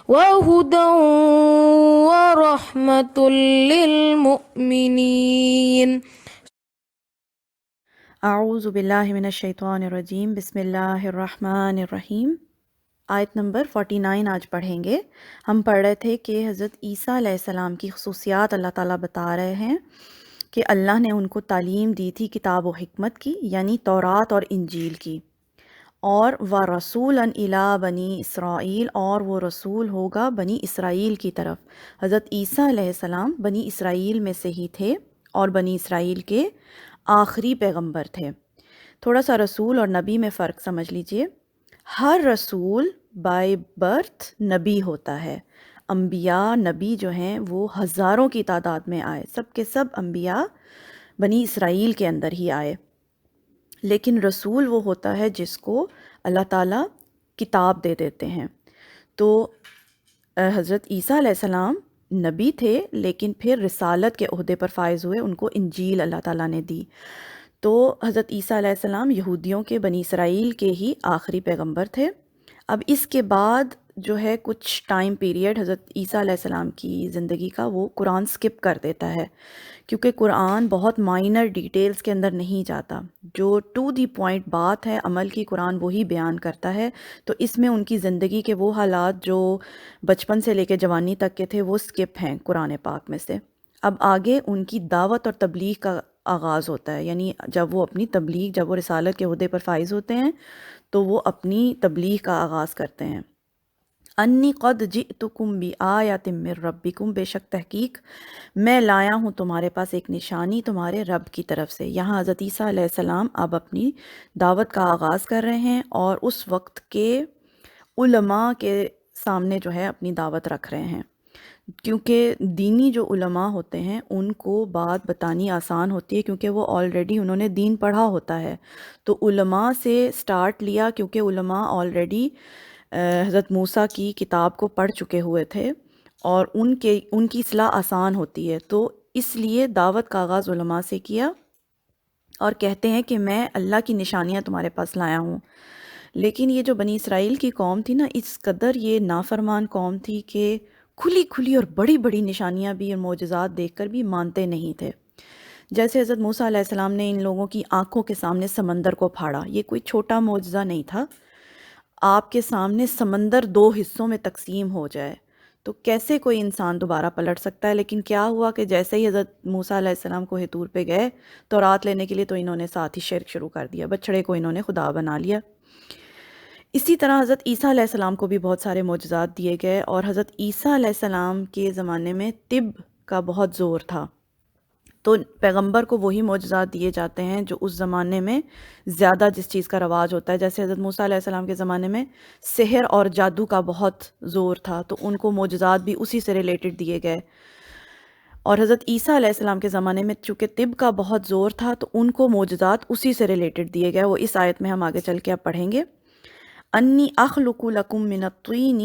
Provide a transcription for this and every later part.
وهدى ورحمة للمؤمنين. اعوذ باللہ من الشیطان الرجیم، بسم اللہ الرحمن الرحیم۔ آیت نمبر 49 آج پڑھیں گے۔ ہم پڑھ رہے تھے کہ حضرت عیسیٰ علیہ السلام کی خصوصیات اللہ تعالیٰ بتا رہے ہیں کہ اللہ نے ان کو تعلیم دی تھی کتاب و حکمت کی، یعنی تورات اور انجیل کی، اور وَرَسُولًا إِلَىٰ بنی اسرائیل، اور وہ رسول ہوگا بنی اسرائیل کی طرف۔ حضرت عیسیٰ علیہ السلام بنی اسرائیل میں سے ہی تھے اور بنی اسرائیل کے آخری پیغمبر تھے۔ تھوڑا سا رسول اور نبی میں فرق سمجھ لیجئے۔ ہر رسول بائی برتھ نبی ہوتا ہے۔ انبیاء نبی جو ہیں وہ ہزاروں کی تعداد میں آئے، سب کے سب انبیاء بنی اسرائیل کے اندر ہی آئے، لیکن رسول وہ ہوتا ہے جس کو اللہ تعالیٰ کتاب دے دیتے ہیں۔ تو حضرت عیسیٰ علیہ السلام نبی تھے، لیکن پھر رسالت کے عہدے پر فائز ہوئے، ان کو انجیل اللہ تعالیٰ نے دی۔ تو حضرت عیسیٰ علیہ السلام یہودیوں کے بنی اسرائیل کے ہی آخری پیغمبر تھے۔ اب اس کے بعد جو ہے کچھ ٹائم پیریڈ حضرت عیسیٰ علیہ السلام کی زندگی کا وہ قرآن سکپ کر دیتا ہے، کیونکہ قرآن بہت مائنر ڈیٹیلز کے اندر نہیں جاتا، جو ٹو دی پوائنٹ بات ہے عمل کی قرآن وہی بیان کرتا ہے۔ تو اس میں ان کی زندگی کے وہ حالات جو بچپن سے لے کے جوانی تک کے تھے وہ سکپ ہیں قرآن پاک میں سے۔ اب آگے ان کی دعوت اور تبلیغ کا آغاز ہوتا ہے، یعنی جب وہ اپنی تبلیغ، جب وہ رسالت کے عہدے پر فائز ہوتے ہیں تو وہ اپنی تبلیغ کا آغاز کرتے ہیں۔ انی قد جئتکم بآیۃ من ربکم، بے شک تحقیق میں لایا ہوں تمہارے پاس ایک نشانی تمہارے رب کی طرف سے۔ یہاں حضرت عیسیٰ علیہ السلام اب اپنی دعوت کا آغاز کر رہے ہیں اور اس وقت کے علماء کے سامنے جو ہے اپنی دعوت رکھ رہے ہیں، کیونکہ دینی جو علماء ہوتے ہیں ان کو بات بتانی آسان ہوتی ہے، کیونکہ وہ آلریڈی انہوں نے دین پڑھا ہوتا ہے۔ تو علماء سے سٹارٹ لیا، کیونکہ علماء آلریڈی حضرت موسیٰ کی کتاب کو پڑھ چکے ہوئے تھے اور ان کی اصلاح آسان ہوتی ہے، تو اس لیے دعوت کا آغاز علماء سے کیا اور کہتے ہیں کہ میں اللہ کی نشانیاں تمہارے پاس لایا ہوں۔ لیکن یہ جو بنی اسرائیل کی قوم تھی نا، اس قدر یہ نافرمان قوم تھی کہ کھلی کھلی اور بڑی بڑی نشانیاں بھی اور معجزات دیکھ کر بھی مانتے نہیں تھے۔ جیسے حضرت موسیٰ علیہ السلام نے ان لوگوں کی آنکھوں کے سامنے سمندر کو پھاڑا، یہ کوئی چھوٹا معجزہ نہیں تھا۔ آپ کے سامنے سمندر 2 حصوں میں تقسیم ہو جائے تو کیسے کوئی انسان دوبارہ پلٹ سکتا ہے؟ لیکن کیا ہوا کہ جیسے ہی حضرت موسیٰ علیہ السلام کوہ طور پہ گئے تو رات لینے کے لیے، تو انہوں نے ساتھ ہی شرک شروع کر دیا، بچڑے کو انہوں نے خدا بنا لیا۔ اسی طرح حضرت عیسیٰ علیہ السلام کو بھی بہت سارے معجزات دیے گئے، اور حضرت عیسیٰ علیہ السلام کے زمانے میں طب کا بہت زور تھا، تو پیغمبر کو وہی معجزات دیے جاتے ہیں جو اس زمانے میں زیادہ جس چیز کا رواج ہوتا ہے۔ جیسے حضرت موسیٰ علیہ السلام کے زمانے میں سحر اور جادو کا بہت زور تھا، تو ان کو معجزات بھی اسی سے ریلیٹڈ دیے گئے۔ اور حضرت عیسیٰ علیہ السلام کے زمانے میں چونکہ طب کا بہت زور تھا تو ان کو معجزات اسی سے ریلیٹڈ دیے گئے، وہ اس آیت میں ہم آگے چل کے اب پڑھیں گے۔ انی اخلق لکم من الطین،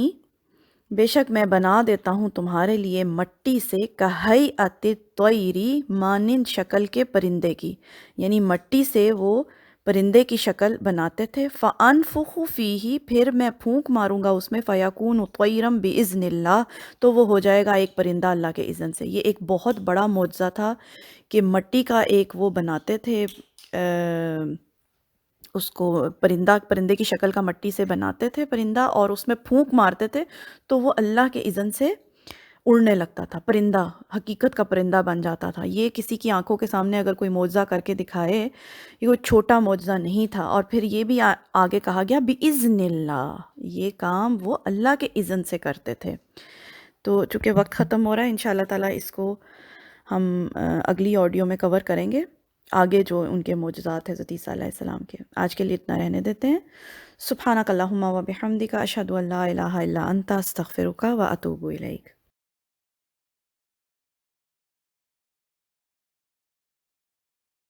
بے شک میں بنا دیتا ہوں تمہارے لیے مٹی سے، کہیئۃ الطیر، مانند شکل کے پرندے کی، یعنی مٹی سے وہ پرندے کی شکل بناتے تھے۔ فانفخ فیہ، پھر میں پھونک ماروں گا اس میں، فیکون طیرا باذن اللہ، تو وہ ہو جائے گا ایک پرندہ اللہ کے اذن سے۔ یہ ایک بہت بڑا معجزہ تھا کہ مٹی کا ایک وہ بناتے تھے، اس کو پرندے کی شکل کا مٹی سے بناتے تھے پرندہ، اور اس میں پھونک مارتے تھے تو وہ اللہ کے اذن سے اڑنے لگتا تھا، پرندہ حقیقت کا پرندہ بن جاتا تھا۔ یہ کسی کی آنکھوں کے سامنے اگر کوئی معجزہ کر کے دکھائے، یہ کوئی چھوٹا معجزہ نہیں تھا۔ اور پھر یہ بھی آگے کہا گیا بِإِذْنِ اللہ، یہ کام وہ اللہ کے اذن سے کرتے تھے۔ تو چونکہ وقت ختم ہو رہا ہے، انشاءاللہ تعالیٰ اس کو ہم اگلی آڈیو میں کور کریں گے، آگے جو ان کے معجزات ہیں حضرت عیسیٰ علیہ السلام کے۔ آج کے لیے اتنا رہنے دیتے ہیں۔ سبحانک اللہم و بحمدک، اشہد ان لا الہ الا انت، استغفرک و اتوب الیک۔